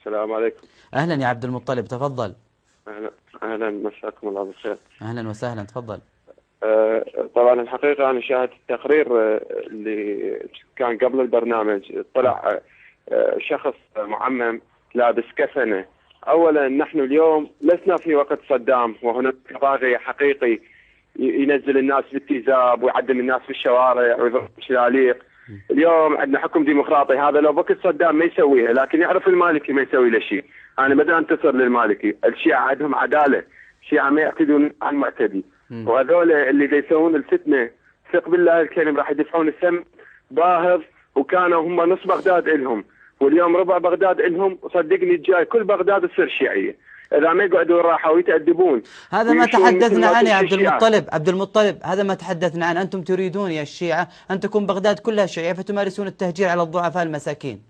السلام عليكم. أهلا يا عبد المطلب، تفضل. أهلا. أهلا، مساكم الله بالخير. أهلا وسهلا، تفضل. طبعا الحقيقة أنا شاهدت التقرير اللي كان قبل البرنامج. طلع شخص معمم لابس كفنة. أولا نحن اليوم لسنا في وقت صدام، وهناك طاغية حقيقي ينزل الناس بالتيزاب ويعدم الناس في الشوارع ويضرب شلاليق. اليوم عندنا حكم ديمقراطي، هذا لو وقت صدام ما يسويها، لكن يعرف المالكي ما يسوي له شيء. أنا بدي أنتصر للمالكي. الشيعة عندهم عدالة، الشيعة ما يعتدون عن المعتدي، وهذول اللي يسوون الفتنة ثق بالله الكريم راح يدفعون الثمن باهظ. وكانوا هم نص بغداد إلهم، واليوم ربع بغداد إلهم، وصدقني الجاي كل بغداد تصير شيعية إذا ما يقعدوا راحة ويتأدبون. هذا ما تحدثنا عنه يا عبد المطلب. عبد المطلب، هذا ما تحدثنا عنه. أنتم تريدون يا الشيعة أن تكون بغداد كلها شيعية، فتمارسون التهجير على الضعفاء المساكين.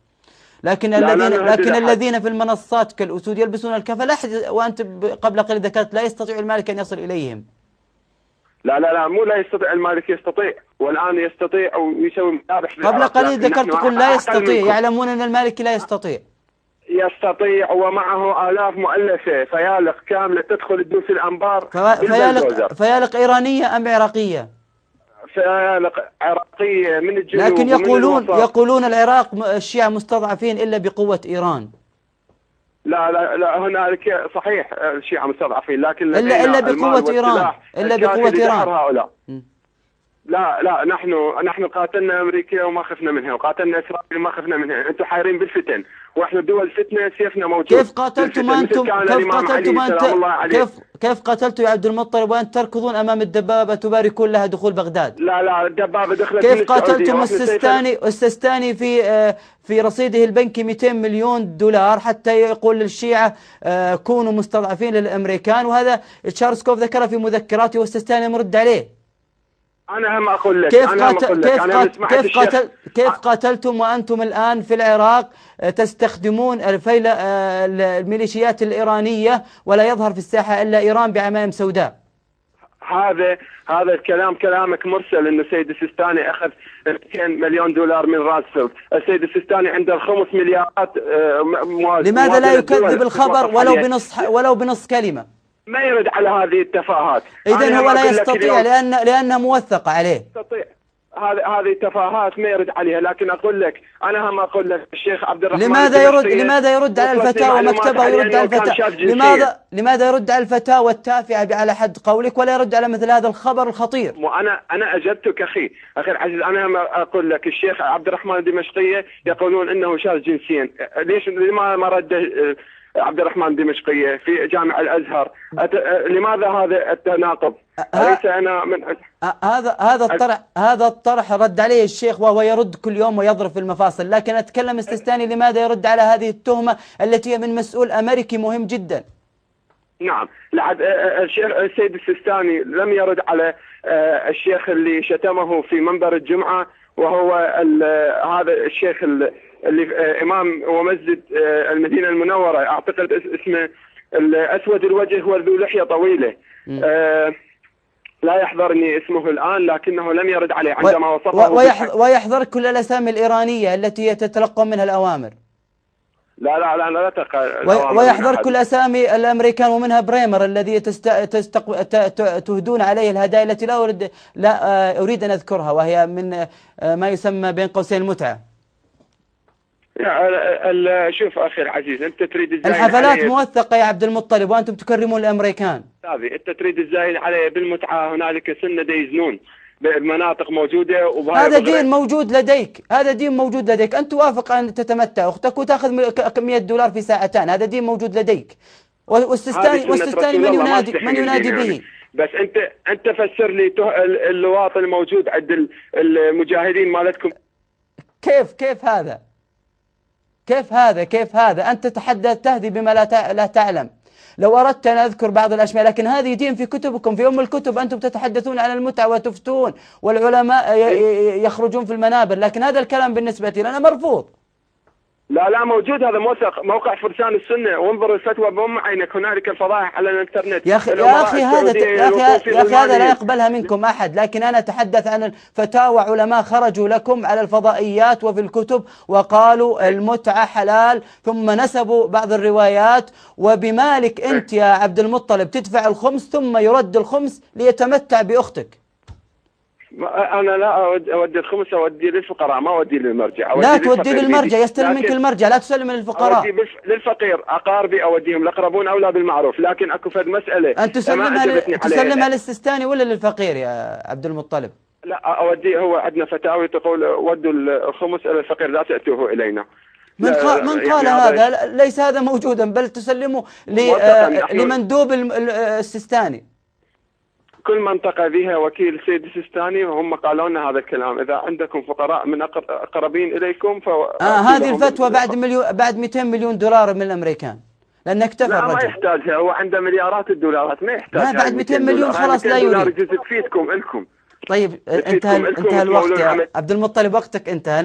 لكن الذين في المنصات كالأسود يلبسون الكفن، وأنت قبل قليل ذكرت لا يستطيع المالك أن يصل إليهم. لا مو لا يستطيع المالك، يستطيع، والآن يستطيع ويسوي مذابح. قبل قليل ذكرت تقول لا يستطيع، يعلمون أن المالك لا يستطيع. يستطيع، ومعه آلاف مؤلفة، فيالق كاملة تدخل تدوس الأنبار. فيالق إيرانية أم عراقية؟ فيالق عراقية من الجنوب. لكن يقولون العراق الشيعة مستضعفين إلا بقوة إيران. لا هنالك صحيح الشيعة مستضعفين، لكن إلا بقوة إيران. إلا بقوة إيران. هؤلاء. لا نحن قاتلنا امريكا وما خفنا منها، وقاتلنا اسرائيل وما خفنا منها. انتم حايرين بالفتن، واحنا دول فتنه سيفنا موجود. كيف قاتلتم انتم؟ كيف قاتلتم يا عبد المطلب وانتم تركضون امام الدبابه تباركون لها دخول بغداد؟ لا الدبابه دخلت. كيف قاتلتم السيستاني في رصيده البنكي 200 مليون دولار حتى يقول للشيعه كونوا مستضعفين للامريكان؟ وهذا تشارسكوف ذكره في مذكراته والسيستاني مرد عليه. أنا هم أقول لك كيف قاتلتم وأنتم الآن في العراق تستخدمون الميليشيات الإيرانية ولا يظهر في الساحة إلا إيران بعمائم سوداء؟ هذا الكلام كلامك مرسل. إنه السيد السيستاني أخذ 200 مليون دولار من راسفيلد. السيد السيستاني عنده الخمس مليارات لماذا لا يكذب الخبر ولو بنص كلمة؟ ما يرد على هذه التفاهات. إذن هو لا يستطيع لأنها موثقة عليه. يستطيع. هذه التفاهات ما يرد عليها. لكن أقول لك أنا هم أقول لك الشيخ عبد الرحمن لماذا يرد على الفتاوى مكتبه يرد على الفتاوى؟ لماذا يرد على الفتاوى التافهة على حد قولك ولا يرد على مثل هذا الخبر الخطير؟ أنا أجبتك أخي العزيز. أنا هم أقول لك الشيخ عبد الرحمن الدمشقية يقولون إنه شاذ جنسيا. لما ما رد عبد الرحمن الدمشقية في جامع الأزهر؟ لماذا هذا التناقض؟ ليس أنا من هذا الطرح رد عليه الشيخ وهو يرد كل يوم ويضرب في المفاصل. لكن أتكلم السيستاني لماذا يرد على هذه التهمة التي هي من مسؤول أمريكي مهم جدا؟ نعم، السيد السيستاني لم يرد على الشيخ اللي شتمه في منبر الجمعة، وهو هذا الشيخ اللي إمام ومسجد المدينة المنورة، أعتقد اسمه الأسود الوجه وذو لحية طويلة. لا يحضرني اسمه الآن، لكنه لم يرد عليه عندما وصفه. ويحضر كل الأسامي الإيرانية التي تتلقى منها الأوامر. لا تلقى. ويحضر كل أسامي الأمريكان ومنها بريمر الذي تهدون عليه الهدايا التي لا أريد أن أذكرها، وهي من ما يسمى بين قوسين المتعة. شوف أخي العزيز، أنت تريد الحفلات موثقة يا عبد المطلب وأنتم تكرمون الأمريكان. أنت تريد الزايد عليه بالمتعة. هنالك سنة يزنون بمناطق موجودة، هذا دين موجود لديك. أنت توافق أن تتمتع أختك وتأخذ $100 في ساعتان. هذا دين موجود لديك. والسيستاني من ينادي به. بس أنت فسر لي اللواط الموجود عند المجاهدين مالتكم. كيف هذا؟ أنت تهدي بما لا تعلم. لو أردت أن أذكر بعض الأشياء، لكن هذه دين في كتبكم، في الكتب أنتم تتحدثون عن المتعة وتفتون، والعلماء يخرجون في المنابر، لكن هذا الكلام بالنسبة لنا مرفوض. لا موجود، هذا موثق، موقع فرسان السنة، وانظر الفتوى بأم عينك، هنالك الفضائح على الانترنت. يا أخي هذا لا يقبلها منكم أحد، لكن أنا أتحدث عن فتاوى علماء خرجوا لكم على الفضائيات وفي الكتب وقالوا المتعة حلال، ثم نسبوا بعض الروايات، وبمالك أنت يا عبد المطلب تدفع الخمس ثم يرد الخمس ليتمتع بأختك. أنا لا أودي الخمس، أودي للفقراء، ما أودي للمرجع. لا تودي للمرجع، يستلم منك المرجع، لا تسلم للفقراء. أودي للفقير، أقاربي أوديهم، الأقربون أولى بالمعروف. لكن أكو فد مسألة أنت تسلمها للسيستاني ولا للفقير يا عبد المطلب؟ لا أودي، هو عندنا فتاوي تقول ودوا الخمس إلى الفقير، لا تأتوه إلينا. من قال هذا؟ ليس هذا موجودا، بل تسلمه لمندوب السيستاني. كل منطقة بها وكيل سيد السيستاني، وهم قالوا لنا هذا الكلام. إذا عندكم فقراء من أقربين إليكم هذه الفتوى بعد 200 مليون دولار من الأمريكان، لأن اكتفى الرجل. ما يحتاجها، هو عنده مليارات الدولارات، ما يحتاجها. بعد 200 مليون خلاص لا يريد. تفيدكم لكم. طيب انتهى الوقت يا عبد المطلب، وقتك انتهى.